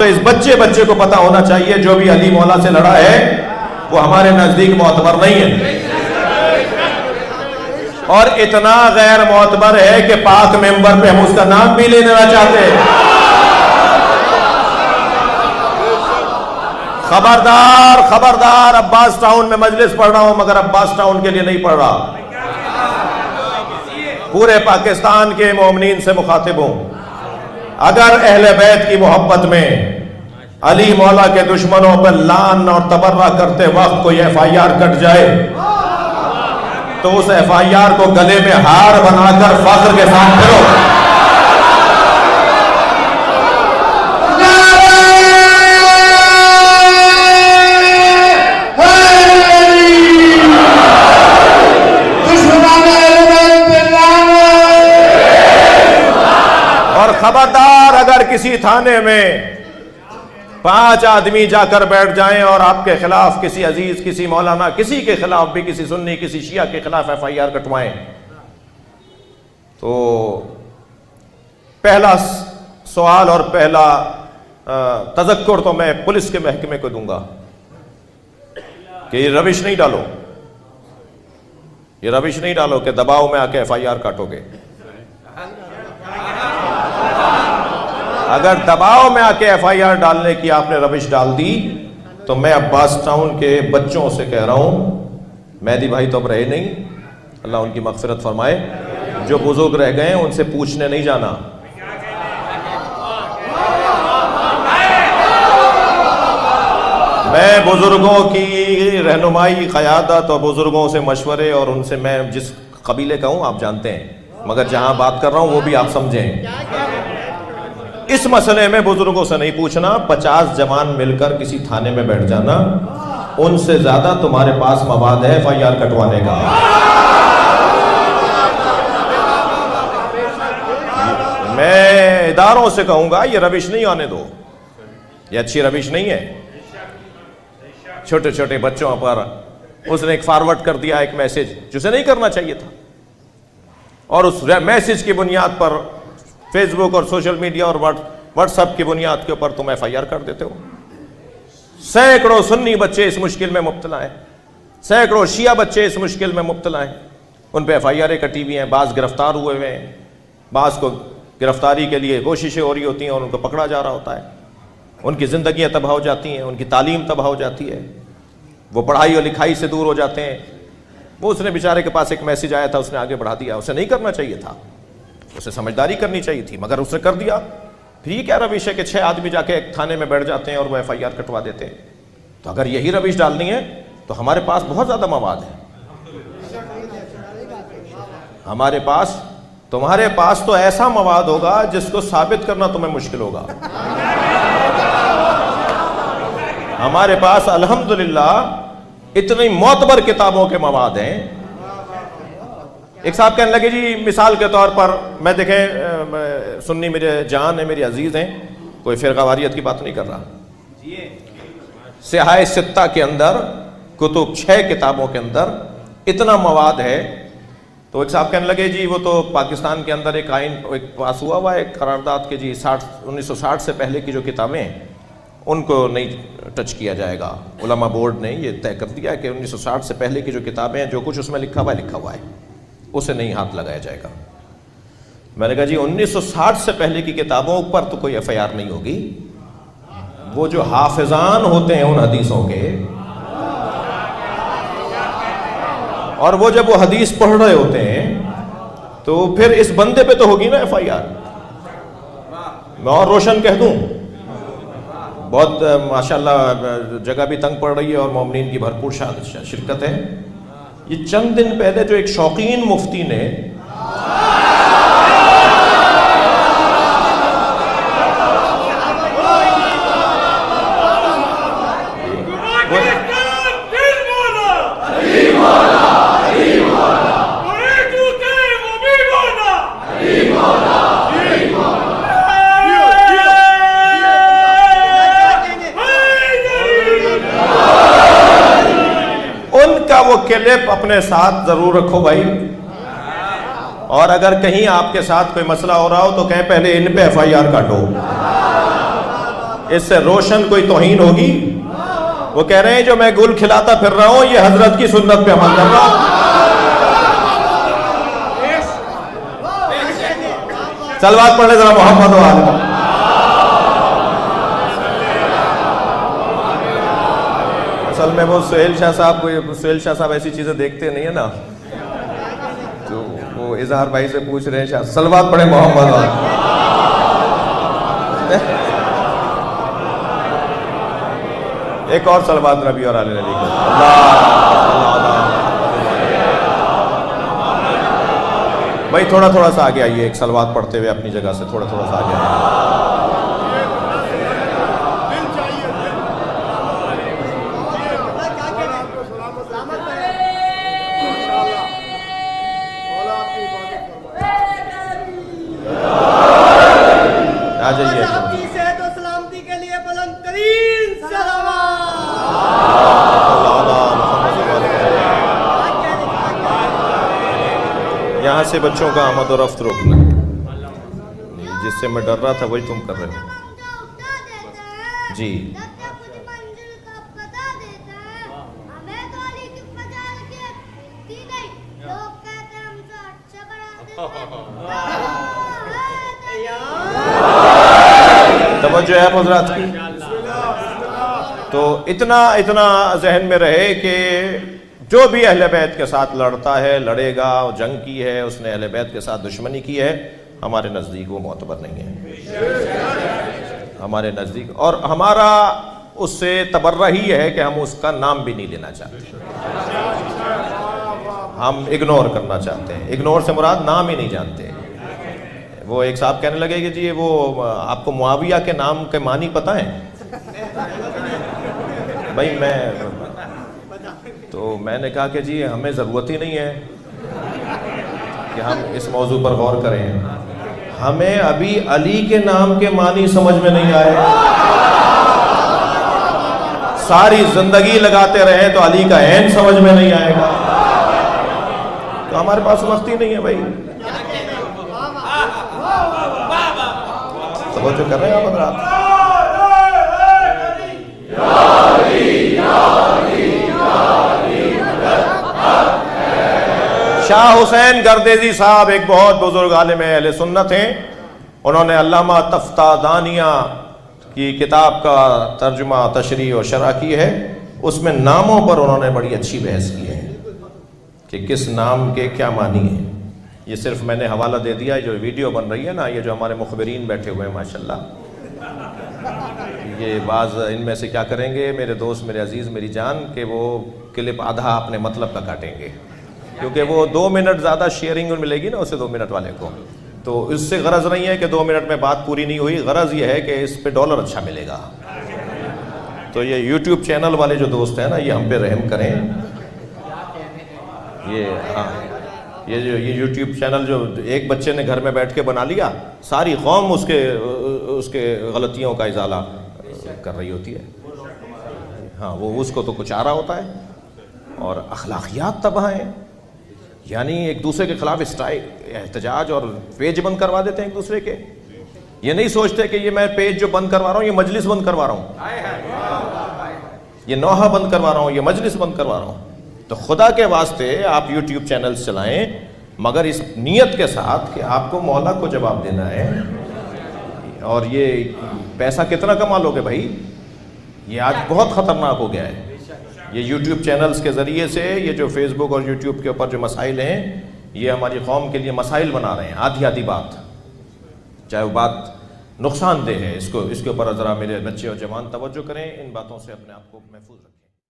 तो इस बच्चे बच्चे को पता होना चाहिए जो भी अली मौला से लड़ा है वो हमारे नजदीक मोतबर नहीं है, और इतना गैर मोतबर है कि पाक मेंबर पे हम उसका नाम भी लेना चाहते हैं। खबरदार खबरदार, अब्बास टाउन में मजलिस पढ़ रहा हूं मगर अब्बास टाउन के लिए नहीं पढ़ रहा, पूरे पाकिस्तान के मोमिनीन से मुखातिब हूं। अगर अहले बैत की मोहब्बत में अली मौला के दुश्मनों पर लान और तबर्रा करते वक्त कोई FIR कट जाए तो उस FIR को गले में हार बनाकर फख्र के साथ फिरो। और खबरदार, अगर किसी थाने में 5 आदमी जाकर बैठ जाएं और आपके खिलाफ किसी अजीज, किसी मौलाना, किसी के खिलाफ भी, किसी सुन्नी, किसी शिया के खिलाफ FIR कटवाएं, तो पहला सवाल और पहला तज़क्कुर तो मैं पुलिस के महकमे को दूंगा कि ये रविश नहीं डालो, ये रविश नहीं डालो कि दबाव में आके FIR काटोगे। अगर दबाव में आके FIR डालने की आपने रविश डाल दी तो मैं अब्बास टाउन के बच्चों से कह रहा हूं, मेहदी भाई तो अब रहे नहीं, अल्लाह उनकी मग़फ़िरत फरमाए, जो बुजुर्ग रह गए उनसे पूछने नहीं जाना। मैं बुजुर्गों की रहनुमाई, क़यादत और बुजुर्गों से मशवरे, और उनसे मैं जिस कबीले का हूं आप जानते हैं, मगर जहां बात कर रहा हूं वो भी आप समझें। इस मसले में बुजुर्गों से नहीं पूछना, 50 जवान मिलकर किसी थाने में बैठ जाना, उनसे ज्यादा तुम्हारे पास मवाद है FIR कटवाने का। मैं इदारों से कहूंगा ये रविश नहीं आने दो, ये अच्छी रविश नहीं है। छोटे छोटे बच्चों पर उसने एक फॉरवर्ड कर दिया एक मैसेज जिसे नहीं करना चाहिए था, और उस मैसेज की बुनियाद पर फेसबुक और सोशल मीडिया और व्हाट्सएप की बुनियाद के ऊपर तुम FIR कर देते हो। सैकड़ों सुन्नी बच्चे इस मुश्किल में मुब्तला हैं, सैकड़ों शिया बच्चे इस मुश्किल में मुब्तला हैं, उन पर FIR कटी हुई हैं, बाज़ गिरफ्तार हुए हुए हैं, बाज़ को गिरफ्तारी के लिए कोशिशें हो रही होती हैं और उनको पकड़ा जा रहा होता है, उनकी ज़िंदगियाँ तबाह हो जाती हैं, उनकी तालीम तबाह हो जाती है, वो पढ़ाई और लिखाई से दूर हो जाते हैं। वो उसने बेचारे के पास एक मैसेज आया था, उसने आगे बढ़ा दिया, उसे नहीं करना चाहिए था, उसे समझदारी करनी चाहिए थी, मगर उसने कर दिया। फिर ये क्या रविश है कि 6 आदमी जाके एक थाने में बैठ जाते हैं और वो FIR कटवा देते हैं? तो अगर यही रविश डालनी है तो हमारे पास बहुत ज़्यादा मवाद है, हमारे पास, तुम्हारे पास तो ऐसा मवाद होगा जिसको साबित करना तुम्हें मुश्किल होगा। हमारे पास अल्हम्दुलिल्लाह इतनी मोतबर किताबों के मवाद हैं। एक साहब कहने लगे जी मिसाल के तौर पर, मैं देखें सुन्नी मेरे जान है, मेरे अजीज हैं, कोई फ़िरक़ावारियत की बात नहीं कर रहा, सिहाए सित्ता के अंदर, कुतुब 6 किताबों के अंदर इतना मवाद है। तो एक साहब कहने लगे जी वो तो पाकिस्तान के अंदर एक आइन एक पास हुआ है, एक करारदाद के जी 1960 से पहले की जो किताबें उनको नहीं टच किया जाएगा। उलमा बोर्ड ने ये तय कर दिया कि 1960 से पहले की जो किताबें हैं, जो कुछ उसमें लिखा हुआ है उसे नहीं हाथ लगाया जाएगा। मैंने कहा जी 1960 से पहले की किताबों पर तो कोई FIR नहीं होगी, वो जो हाफिजान होते हैं उन हदीसों के, और वो जब वो हदीस पढ़ रहे होते हैं तो फिर इस बंदे पे तो होगी ना FIR। मैं और रोशन कह दूं, बहुत माशाल्लाह जगह भी तंग पड़ रही है और मोमिनीन की भरपूर शिरकत है। ये चंद दिन पहले जो एक शौकीन मुफ्ती ने वो क्लिप अपने साथ जरूर रखो भाई, और अगर कहीं आपके साथ कोई मसला हो रहा हो तो कहें पहले इन पे FIR काटो। इससे रोशन कोई तौहीन होगी? वो कह रहे हैं जो मैं गुल खिलाता फिर रहा हूं, ये हजरत की सुन्नत पे अमल कर रहा हूं। सलवात पढ़ने जरा मोहम्मद वाले। असल में वो सुहेल शाह साहब ऐसी चीजें देखते नहीं है ना, तो वो इजहार भाई से पूछ रहे हैं सलवात पढ़े मोहम्मद वाले। एक और सलवात नबी और आले नबी भाई, थोड़ा थोड़ा सा आगे आइए, एक सलवात पढ़ते हुए अपनी जगह से थोड़ा थोड़ा सा आगे आइए। आ जाइए। यहाँ से बच्चों का आमद और रफ्त रोकना, जिससे मैं डर रहा था वही तुम कर रहे हो जी। तवज्जो है हज़रात की। तो इतना जहन में रहे कि जो भी अहले बैत के साथ लड़ता है, लड़ेगा, जंग की है, उसने अहले बैत के साथ दुश्मनी की है, हमारे नज़दीक वो मोतबर नहीं है हमारे नज़दीक। और हमारा उससे तबर्रा ही है कि हम उसका नाम भी नहीं लेना चाहते, हम इग्नोर करना चाहते हैं। इग्नोर से मुराद नाम ही नहीं जानते। वो एक साहब कहने लगे कि जी वो आपको मुआविया के नाम के मानी पता है? भाई तो मैंने कहा कि जी हमें ज़रूरत ही नहीं है कि हम इस मौजू पर गौर करें, हमें अभी अली के नाम के मानी समझ में नहीं आए। सारी जिंदगी लगाते रहे तो अली का ऐन समझ में नहीं आएगा, तो हमारे पास वक्त ही नहीं है भाई। सब जो कर रहे हैं आप शाह हुसैन गर्देजी साहब एक बहुत बुजुर्ग आलिम अहले सुन्नत हैं। उन्होंने अल्लामा तफ्तादानिया की किताब का तर्जुमा, तशरीह और शरह की है। उसमें नामों पर उन्होंने बड़ी अच्छी बहस की है कि किस नाम के क्या मानी है। ये सिर्फ मैंने हवाला दे दिया है। जो वीडियो बन रही है ना, ये जो हमारे मुखबिरीन बैठे हुए हैं माशाल्लाह, ये बाज़ इनमें से क्या करेंगे मेरे दोस्त, मेरे अजीज़, मेरी जान, कि वो क्लिप आधा अपने मतलब का काटेंगे, क्योंकि वो 2 मिनट ज़्यादा शेयरिंग मिलेगी ना उसे 2 मिनट वाले को, तो इससे गरज नहीं है कि 2 मिनट में बात पूरी नहीं हुई। गरज ये है कि इस पे डॉलर अच्छा मिलेगा। तो ये यूट्यूब चैनल वाले जो दोस्त हैं ना, ये हम पे रहम करें। ये यूट्यूब चैनल जो एक बच्चे ने घर में बैठ के बना लिया, सारी कौम उसके गलतियों का इजाला कर रही होती है। हाँ, वो उसको तो कुछ आ रहा होता है। और अखलाकियात तबाह हैं, यानी एक दूसरे के खिलाफ एहतजाज और पेज बंद करवा देते हैं एक दूसरे के। ये नहीं सोचते कि ये मैं पेज जो बंद करवा रहा हूँ, ये मजलिस बंद करवा रहा हूँ, ये नौहा बंद करवा रहा हूँ, ये मजलिस बंद करवा रहा हूँ। तो खुदा के वास्ते आप यूट्यूब चैनल्स चलाएं, मगर इस नीयत के साथ कि आपको मौला को जवाब देना है। और ये पैसा कितना कमा लोगे भाई, ये आज बहुत ख़तरनाक हो गया है। ये यूट्यूब चैनल्स के ज़रिए से ये जो फेसबुक और यूट्यूब के ऊपर जो मसाइल हैं, ये हमारी कौम के लिए मसाइल बना रहे हैं। आधी आधी बात, चाहे वो बात नुकसानदेह है, इसके ऊपर ज़रा मेरे बच्चे और जवान तवज्जो करें, इन बातों से अपने आप को महफूज रखें।